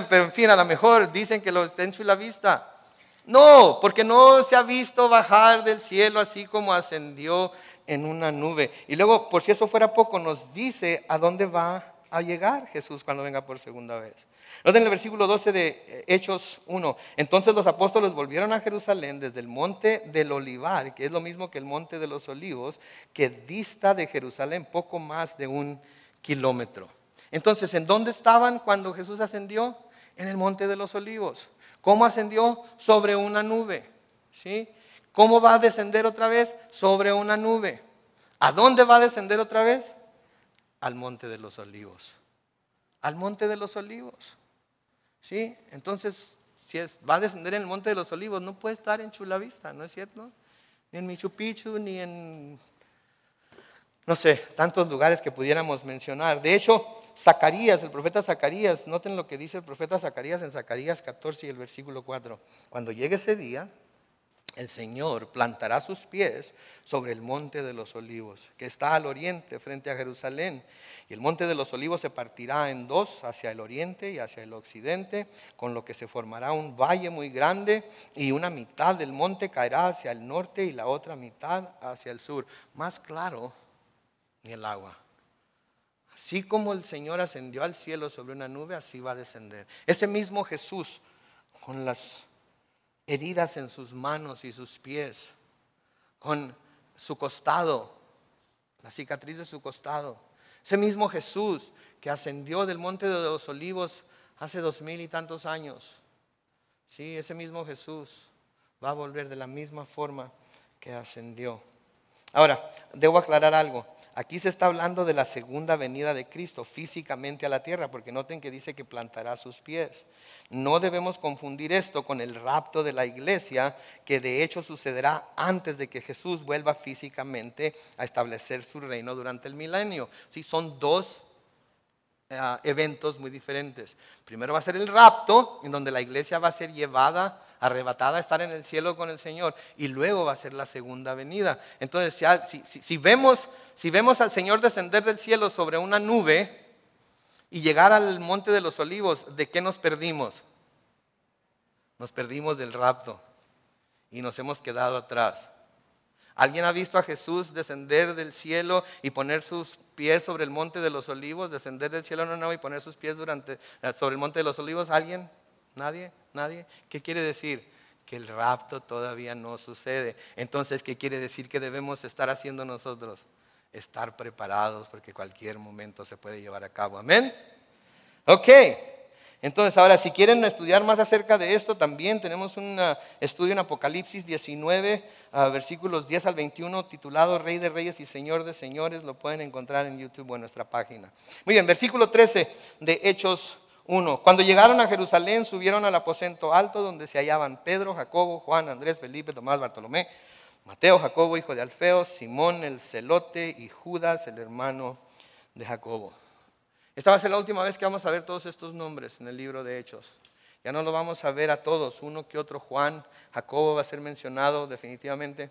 Pero en fin, a lo mejor dicen que lo está en Chula Vista. No, porque no se ha visto bajar del cielo así como ascendió en una nube. Y luego, por si eso fuera poco, nos dice a dónde va a llegar Jesús cuando venga por segunda vez. Noten el versículo 12 de Hechos 1. Entonces los apóstoles volvieron a Jerusalén desde el monte del Olivar, que es lo mismo que el monte de los Olivos, que dista de Jerusalén poco más de 1 kilómetro. Entonces, ¿en dónde estaban cuando Jesús ascendió? En el monte de los Olivos. ¿Cómo ascendió? Sobre una nube. ¿Sí? ¿Cómo va a descender otra vez? Sobre una nube. ¿A dónde va a descender otra vez? Al monte de los Olivos. Al monte de los Olivos. ¿Sí? Entonces, si va a descender en el monte de los Olivos, no puede estar en Chula Vista, ¿no es cierto? Ni en Machu Picchu, ni en, no sé, tantos lugares que pudiéramos mencionar. De hecho, Zacarías, el profeta Zacarías, noten lo que dice el profeta Zacarías en Zacarías 14 y el versículo 4. Cuando llegue ese día, el Señor plantará sus pies sobre el monte de los Olivos, que está al oriente frente a Jerusalén. Y el monte de los Olivos se partirá en dos, hacia el oriente y hacia el occidente, con lo que se formará un valle muy grande, y una mitad del monte caerá hacia el norte y la otra mitad hacia el sur. Más claro ni el agua. Así como el Señor ascendió al cielo sobre una nube, así va a descender. Ese mismo Jesús, con las heridas en sus manos y sus pies, con su costado, la cicatriz de su costado. Ese mismo Jesús que ascendió del monte de los Olivos hace 2000 y tantos años. Sí, ese mismo Jesús va a volver de la misma forma que ascendió. Ahora, debo aclarar algo. Aquí se está hablando de la segunda venida de Cristo físicamente a la tierra, porque noten que dice que plantará sus pies. No debemos confundir esto con el rapto de la iglesia, que de hecho sucederá antes de que Jesús vuelva físicamente a establecer su reino durante el milenio. Sí, son dos eventos muy diferentes. Primero va a ser el rapto, en donde la iglesia va a ser llevada, arrebatada a estar en el cielo con el Señor, y luego va a ser la segunda venida. Entonces, si vemos al Señor descender del cielo sobre una nube y llegar al monte de los Olivos, ¿de qué nos perdimos? Nos perdimos del rapto y nos hemos quedado atrás. ¿Alguien ha visto a Jesús descender del cielo y poner sus pies sobre el monte de los Olivos? Descender del cielo y poner sus pies sobre el monte de los Olivos. ¿Alguien? ¿Nadie? ¿Nadie? ¿Qué quiere decir? Que el rapto todavía no sucede. Entonces, ¿qué quiere decir que debemos estar haciendo nosotros? Estar preparados, porque cualquier momento se puede llevar a cabo. ¿Amén? Ok. Entonces, ahora, si quieren estudiar más acerca de esto, también tenemos un estudio en Apocalipsis 19, versículos 10 al 21, titulado Rey de Reyes y Señor de Señores. Lo pueden encontrar en YouTube o en nuestra página. Muy bien, versículo 13 de Hechos 1. Cuando llegaron a Jerusalén, subieron al aposento alto, donde se hallaban Pedro, Jacobo, Juan, Andrés, Felipe, Tomás, Bartolomé, Mateo, Jacobo, hijo de Alfeo, Simón el celote y Judas, el hermano de Jacobo. Esta va a ser la última vez que vamos a ver todos estos nombres en el libro de Hechos. Ya no lo vamos a ver a todos, uno que otro. Juan, Jacobo va a ser mencionado definitivamente,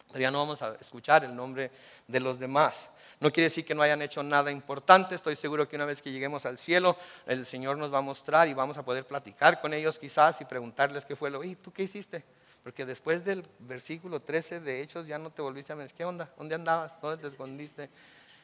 pero ya no vamos a escuchar el nombre de los demás. No quiere decir que no hayan hecho nada importante. Estoy seguro que una vez que lleguemos al cielo, el Señor nos va a mostrar y vamos a poder platicar con ellos quizás y preguntarles qué fue ¿y tú qué hiciste? Porque después del versículo 13 de Hechos ya no te volviste a ver. ¿Qué onda? ¿Dónde andabas? ¿Dónde te escondiste?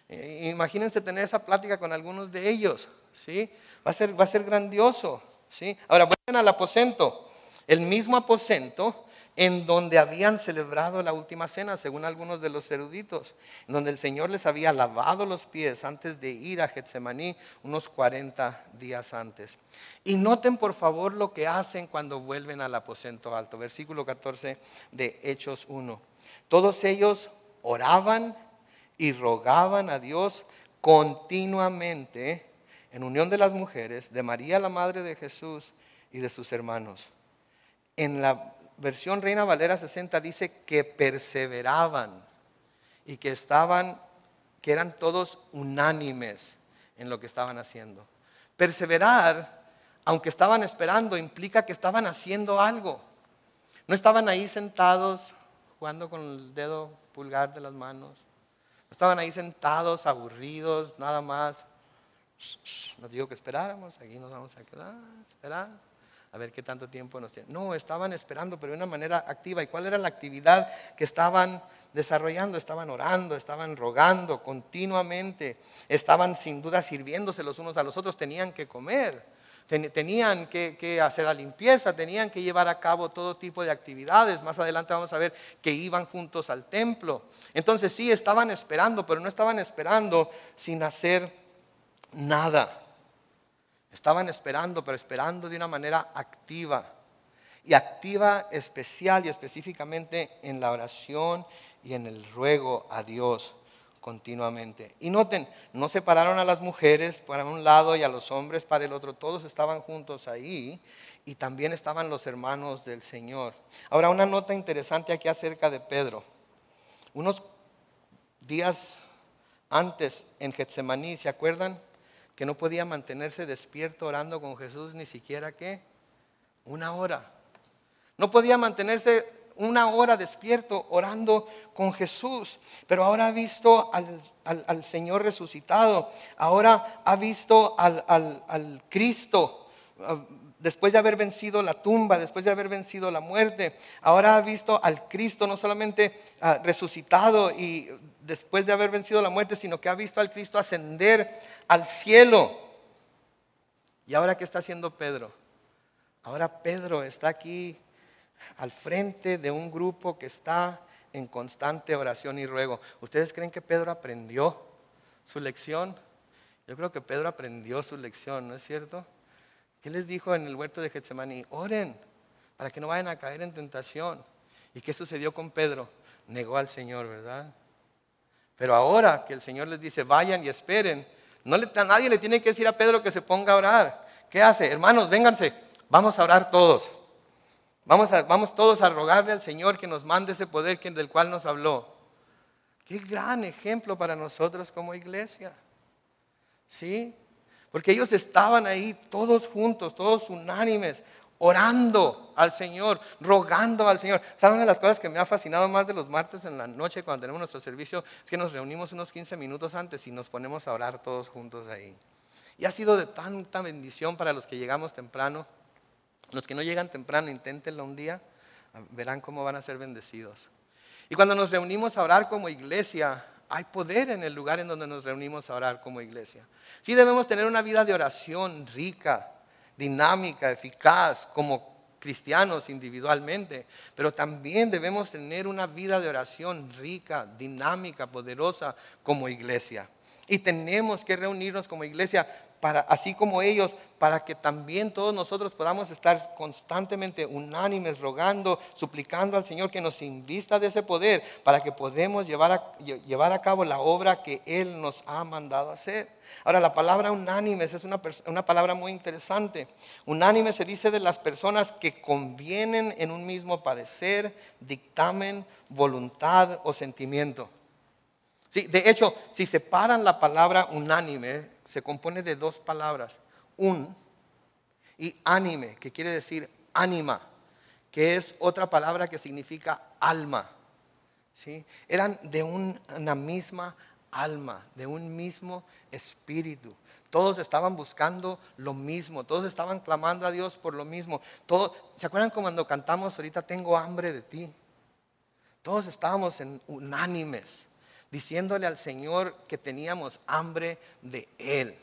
Imagínense tener esa plática con algunos de ellos, ¿sí? Va a ser grandioso, ¿sí? Ahora vuelven al aposento, el mismo aposento en donde habían celebrado la última cena, según algunos de los eruditos, en donde el Señor les había lavado los pies antes de ir a Getsemaní unos 40 días antes. Y noten por favor lo que hacen cuando vuelven al aposento alto, versículo 14 de Hechos 1. Todos ellos oraban y rogaban a Dios continuamente en unión de las mujeres, de María la madre de Jesús y de sus hermanos. En la versión Reina Valera 60 dice que perseveraban y que eran todos unánimes en lo que estaban haciendo. Perseverar, aunque estaban esperando, implica que estaban haciendo algo. No estaban ahí sentados jugando con el dedo pulgar de las manos. Estaban ahí sentados, aburridos, nada más. Nos dijo que esperáramos, aquí nos vamos a quedar, esperar. A ver qué tanto tiempo nos tiene. No, estaban esperando, pero de una manera activa. ¿Y cuál era la actividad que estaban desarrollando? Estaban orando, estaban rogando continuamente. Estaban sin duda sirviéndose los unos a los otros. Tenían que comer. Tenían que hacer la limpieza, tenían que llevar a cabo todo tipo de actividades. Más adelante vamos a ver que iban juntos al templo. Entonces sí, estaban esperando, pero no estaban esperando sin hacer nada. Estaban esperando, pero esperando de una manera activa. Y activa especial y específicamente en la oración y en el ruego a Dios continuamente. Y noten, no separaron a las mujeres para un lado y a los hombres para el otro. Todos estaban juntos ahí y también estaban los hermanos del Señor. Ahora, una nota interesante aquí acerca de Pedro. Unos días antes en Getsemaní, ¿se acuerdan? Que no podía mantenerse despierto orando con Jesús ni siquiera, ¿qué? Una hora. No podía mantenerse una hora despierto orando con Jesús, pero ahora ha visto al Señor resucitado, ahora ha visto al Cristo, después de haber vencido la tumba, después de haber vencido la muerte, ahora ha visto al Cristo no solamente resucitado y después de haber vencido la muerte, sino que ha visto al Cristo ascender al cielo. ¿Y ahora qué está haciendo Pedro? Ahora Pedro está aquí al frente de un grupo que está en constante oración y ruego. ¿Ustedes creen que Pedro aprendió su lección? Yo creo que Pedro aprendió su lección, ¿no es cierto? ¿Qué les dijo en el huerto de Getsemaní? Oren para que no vayan a caer en tentación. ¿Y qué sucedió con Pedro? Negó al Señor, ¿verdad? Pero ahora que el Señor les dice, vayan y esperen, nadie le tiene que decir a Pedro que se ponga a orar. ¿Qué hace? Hermanos, vénganse, vamos a orar todos. Vamos todos a rogarle al Señor que nos mande ese poder del cual nos habló. Qué gran ejemplo para nosotros como iglesia. ¿Sí? Porque ellos estaban ahí todos juntos, todos unánimes, orando al Señor, rogando al Señor. ¿Saben? Una de las cosas que me ha fascinado más de los martes en la noche cuando tenemos nuestro servicio es que nos reunimos unos 15 minutos antes y nos ponemos a orar todos juntos ahí. Y ha sido de tanta bendición para los que llegamos temprano. Los que no llegan temprano, inténtenlo un día, verán cómo van a ser bendecidos. Y cuando nos reunimos a orar como iglesia, hay poder en el lugar en donde nos reunimos a orar como iglesia. Sí debemos tener una vida de oración rica, dinámica, eficaz, como cristianos individualmente, pero también debemos tener una vida de oración rica, dinámica, poderosa como iglesia. Y tenemos que reunirnos como iglesia, así como ellos, para que también todos nosotros podamos estar constantemente unánimes, rogando, suplicando al Señor que nos invista de ese poder, para que podamos llevar a cabo la obra que Él nos ha mandado hacer. Ahora, la palabra unánimes es una palabra muy interesante. Unánime se dice de las personas que convienen en un mismo parecer, dictamen, voluntad o sentimiento. Sí, de hecho, si separan la palabra unánime, se compone de dos palabras, y ánime, que quiere decir ánima, que es otra palabra que significa alma. ¿Sí? Eran de una misma alma, de un mismo espíritu. Todos estaban buscando lo mismo, todos estaban clamando a Dios por lo mismo. ¿Se acuerdan cuando cantamos ahorita, tengo hambre de ti? Todos estábamos unánimes, diciéndole al Señor que teníamos hambre de Él.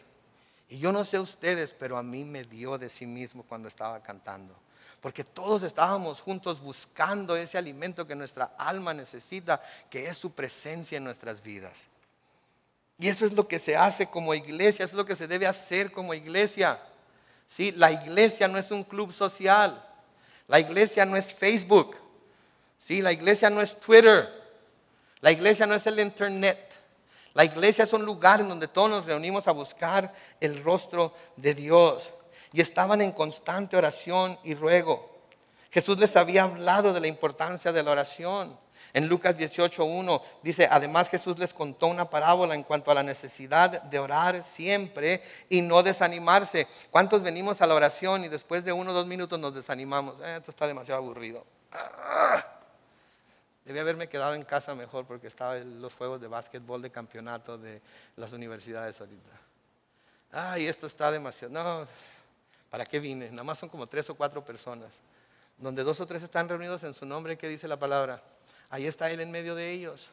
Y yo no sé ustedes, pero a mí me dio de sí mismo cuando estaba cantando. Porque todos estábamos juntos buscando ese alimento que nuestra alma necesita, que es su presencia en nuestras vidas. Y eso es lo que se hace como iglesia, eso es lo que se debe hacer como iglesia. ¿Sí? La iglesia no es un club social, la iglesia no es Facebook, ¿sí? La iglesia no es Twitter. La iglesia no es el internet. La iglesia es un lugar en donde todos nos reunimos a buscar el rostro de Dios. Y estaban en constante oración y ruego. Jesús les había hablado de la importancia de la oración. En Lucas 18:1 dice, además Jesús les contó una parábola en cuanto a la necesidad de orar siempre y no desanimarse. ¿Cuántos venimos a la oración y después de 1 o 2 minutos nos desanimamos? Esto está demasiado aburrido. Debí haberme quedado en casa mejor porque estaba en los juegos de básquetbol de campeonato de las universidades ahorita. Ay, esto está demasiado. No, ¿Para qué vine? Nada más son como 3 o 4 personas. Donde 2 o 3 están reunidos en su nombre, ¿qué dice la palabra? Ahí está Él en medio de ellos.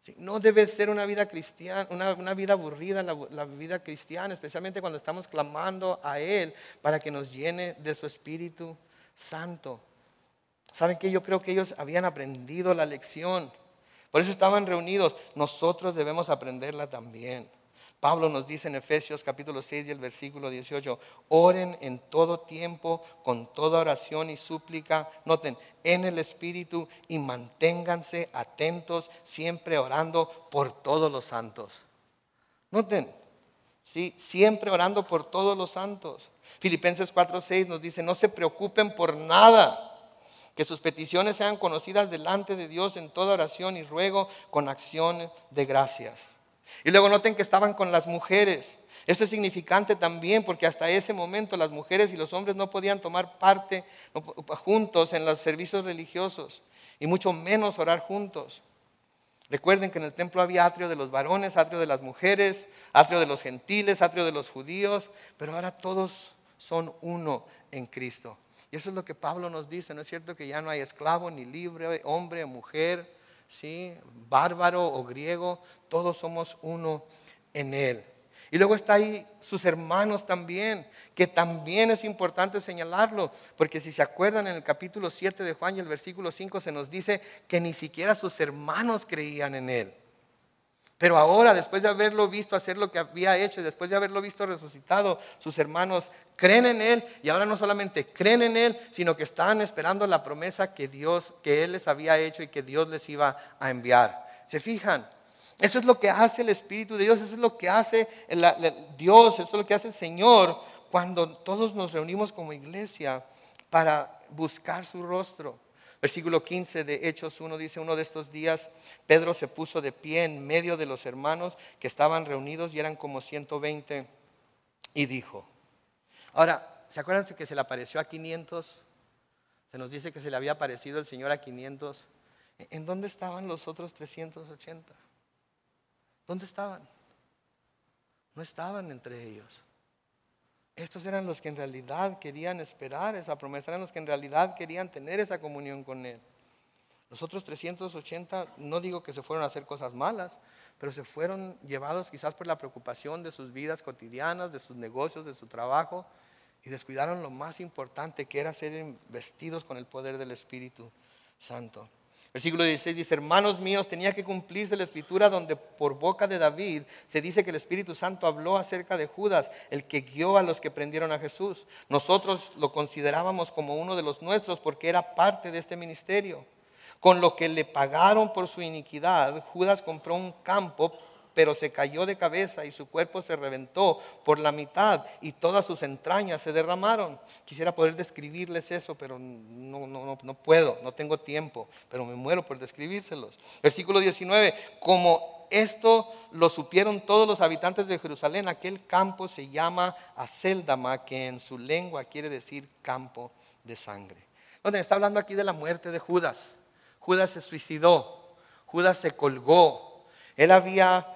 Sí, no debe ser una vida cristiana, una vida aburrida la vida cristiana, especialmente cuando estamos clamando a Él para que nos llene de su Espíritu Santo. ¿Saben qué? Yo creo que ellos habían aprendido la lección. Por eso estaban reunidos. Nosotros debemos aprenderla también. Pablo nos dice en Efesios capítulo 6 y el versículo 18, oren en todo tiempo, con toda oración y súplica, noten, en el Espíritu, y manténganse atentos, siempre orando por todos los santos. Noten, ¿sí? Siempre orando por todos los santos. Filipenses 4:6 nos dice, no se preocupen por nada, que sus peticiones sean conocidas delante de Dios en toda oración y ruego con acción de gracias. Y luego noten que estaban con las mujeres. Esto es significante también porque hasta ese momento las mujeres y los hombres no podían tomar parte juntos en los servicios religiosos y mucho menos orar juntos. Recuerden que en el templo había atrio de los varones, atrio de las mujeres, atrio de los gentiles, atrio de los judíos, pero ahora todos son uno en Cristo. Y eso es lo que Pablo nos dice, ¿no es cierto? Que ya no hay esclavo ni libre, hombre o mujer, ¿sí? Bárbaro o griego, todos somos uno en Él. Y luego está ahí sus hermanos también, que también es importante señalarlo, porque si se acuerdan en el capítulo 7 de Juan y el versículo 5 se nos dice que ni siquiera sus hermanos creían en Él. Pero ahora, después de haberlo visto hacer lo que había hecho, y después de haberlo visto resucitado, sus hermanos creen en Él, y ahora no solamente creen en Él, sino que están esperando la promesa que Él les había hecho y que Dios les iba a enviar. ¿Se fijan? Eso es lo que hace el Espíritu de Dios, eso es lo que hace Dios, eso es lo que hace el Señor cuando todos nos reunimos como iglesia para buscar su rostro. Versículo 15 de Hechos 1 dice, uno de estos días Pedro se puso de pie en medio de los hermanos que estaban reunidos y eran como 120 y dijo. Ahora, ¿se acuerdan que se le apareció a 500? Se nos dice que se le había aparecido el Señor a 500. ¿En dónde estaban los otros 380? ¿Dónde estaban? No estaban entre ellos. Estos eran los que en realidad querían esperar esa promesa, eran los que en realidad querían tener esa comunión con Él. Los otros 380, no digo que se fueron a hacer cosas malas, pero se fueron llevados quizás por la preocupación de sus vidas cotidianas, de sus negocios, de su trabajo, y descuidaron lo más importante, que era ser investidos con el poder del Espíritu Santo. Versículo 16 dice, hermanos míos, tenía que cumplirse la escritura donde por boca de David se dice que el Espíritu Santo habló acerca de Judas, el que guió a los que prendieron a Jesús. Nosotros lo considerábamos como uno de los nuestros porque era parte de este ministerio. Con lo que le pagaron por su iniquidad, Judas compró un campo, pero se cayó de cabeza y su cuerpo se reventó por la mitad y todas sus entrañas se derramaron. Quisiera poder describirles eso, pero no puedo, no tengo tiempo, pero me muero por describírselos. Versículo 19, como esto lo supieron todos los habitantes de Jerusalén, aquel campo se llama Acéldama, que en su lengua quiere decir campo de sangre. Donde está hablando aquí de la muerte de Judas. Judas se suicidó, Judas se colgó. Él había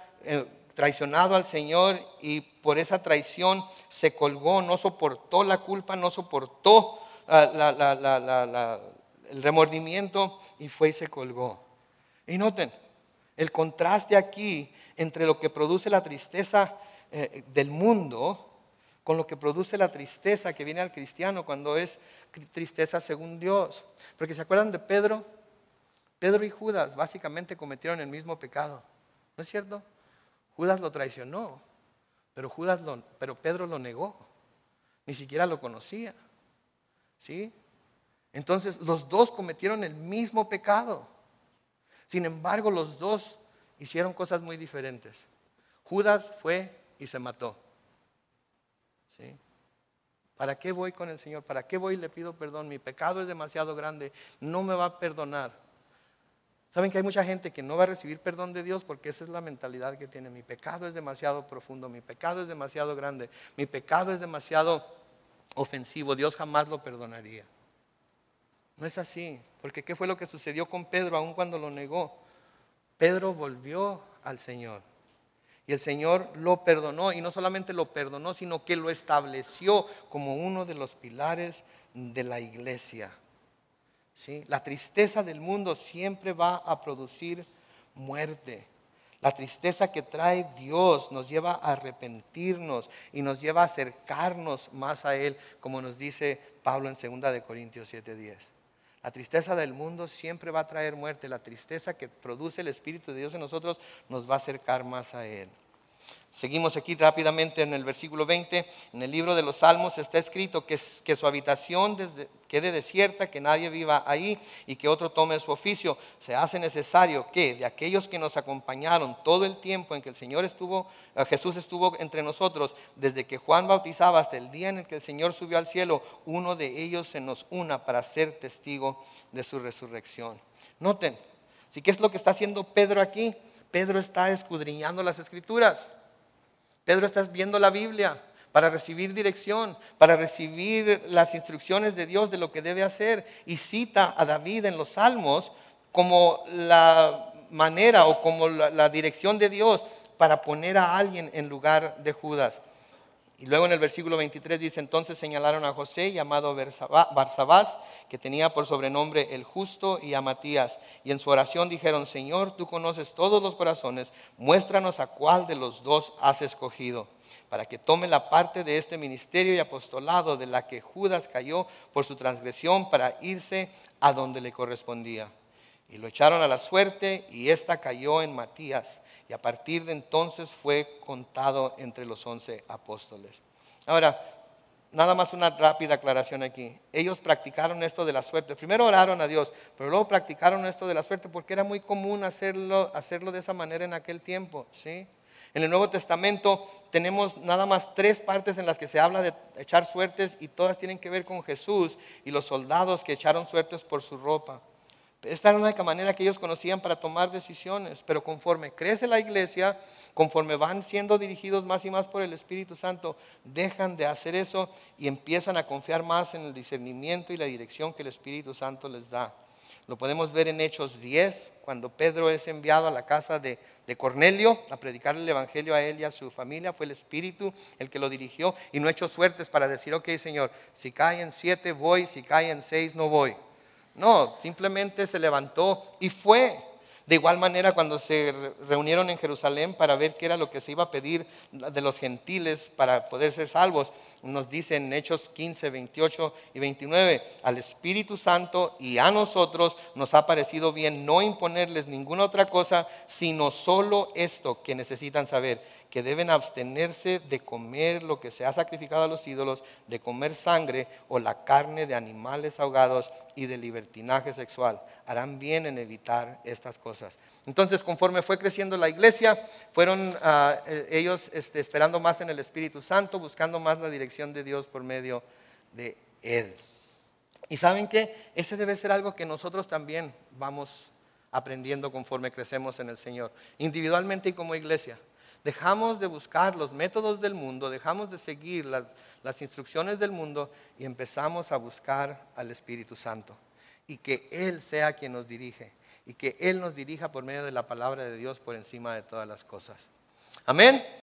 traicionado al Señor y por esa traición se colgó, no soportó la culpa, no soportó el remordimiento y fue y se colgó. Y noten, el contraste aquí entre lo que produce la tristeza del mundo con lo que produce la tristeza que viene al cristiano cuando es tristeza según Dios. Porque ¿se acuerdan de Pedro? Pedro y Judas básicamente cometieron el mismo pecado, ¿no es cierto? Judas lo traicionó, pero Pedro lo negó, ni siquiera lo conocía, ¿sí? Entonces los dos cometieron el mismo pecado. Sin embargo, los dos hicieron cosas muy diferentes. Judas fue y se mató, ¿sí? ¿Para qué voy con el Señor? ¿Para qué voy y le pido perdón? Mi pecado es demasiado grande, no me va a perdonar. ¿Saben que hay mucha gente que no va a recibir perdón de Dios porque esa es la mentalidad que tiene? Mi pecado es demasiado profundo, mi pecado es demasiado grande, mi pecado es demasiado ofensivo, Dios jamás lo perdonaría. No es así, porque ¿qué fue lo que sucedió con Pedro aun cuando lo negó? Pedro volvió al Señor. Y el Señor lo perdonó, y no solamente lo perdonó, sino que lo estableció como uno de los pilares de la iglesia. ¿Sí? La tristeza del mundo siempre va a producir muerte. La tristeza que trae Dios nos lleva a arrepentirnos y nos lleva a acercarnos más a Él, como nos dice Pablo en 2 de Corintios 7:10. La tristeza del mundo siempre va a traer muerte. La tristeza que produce el Espíritu de Dios en nosotros nos va a acercar más a Él. Seguimos aquí rápidamente en el versículo 20. En el libro de los Salmos está escrito que su habitación quede desierta, que nadie viva ahí y que otro tome su oficio. Se hace necesario que de aquellos que nos acompañaron todo el tiempo en que Jesús estuvo entre nosotros, desde que Juan bautizaba hasta el día en el que el Señor subió al cielo, uno de ellos se nos una para ser testigo de su resurrección. Noten, ¿sí? ¿Qué es lo que está haciendo Pedro aquí? Pedro está escudriñando las Escrituras. Pedro está viendo la Biblia para recibir dirección, para recibir las instrucciones de Dios de lo que debe hacer. Y cita a David en los Salmos como la manera o como la dirección de Dios para poner a alguien en lugar de Judas. Y luego en el versículo 23 dice: entonces señalaron a José, llamado Barsabás, que tenía por sobrenombre el Justo, y a Matías. Y en su oración dijeron: Señor, tú conoces todos los corazones, muéstranos a cuál de los dos has escogido, para que tome la parte de este ministerio y apostolado de la que Judas cayó por su transgresión, para irse a donde le correspondía. Y lo echaron a la suerte, y ésta cayó en Matías. Y a partir de entonces fue contado entre los 11 apóstoles. Ahora, nada más una rápida aclaración aquí. Ellos practicaron esto de la suerte. Primero oraron a Dios, pero luego practicaron esto de la suerte porque era muy común hacerlo de esa manera en aquel tiempo, ¿sí? En el Nuevo Testamento tenemos nada más 3 partes en las que se habla de echar suertes, y todas tienen que ver con Jesús y los soldados que echaron suertes por su ropa. Esta era la única manera que ellos conocían para tomar decisiones. Pero conforme crece la iglesia, conforme van siendo dirigidos más y más por el Espíritu Santo, dejan de hacer eso y empiezan a confiar más en el discernimiento y la dirección que el Espíritu Santo les da. Lo podemos ver en Hechos 10, cuando Pedro es enviado a la casa de Cornelio a predicar el evangelio a él y a su familia. Fue el Espíritu el que lo dirigió, y no echó suertes para decir: ok, Señor, si cae en 7 voy, si cae en 6 no voy. No, simplemente se levantó y fue. De igual manera, cuando se reunieron en Jerusalén para ver qué era lo que se iba a pedir de los gentiles para poder ser salvos, nos dice en Hechos 15, 28 y 29, al Espíritu Santo y a nosotros nos ha parecido bien no imponerles ninguna otra cosa, sino solo esto que necesitan saber: que deben abstenerse de comer lo que se ha sacrificado a los ídolos, de comer sangre o la carne de animales ahogados y de libertinaje sexual. Harán bien en evitar estas cosas. Entonces, conforme fue creciendo la iglesia, fueron ellos esperando más en el Espíritu Santo, buscando más la dirección de Dios por medio de Él. Y ¿saben qué? Ese debe ser algo que nosotros también vamos aprendiendo conforme crecemos en el Señor, individualmente y como iglesia. Dejamos de buscar los métodos del mundo, dejamos de seguir las instrucciones del mundo y empezamos a buscar al Espíritu Santo. Y que Él sea quien nos dirige, y que Él nos dirija por medio de la palabra de Dios por encima de todas las cosas. Amén.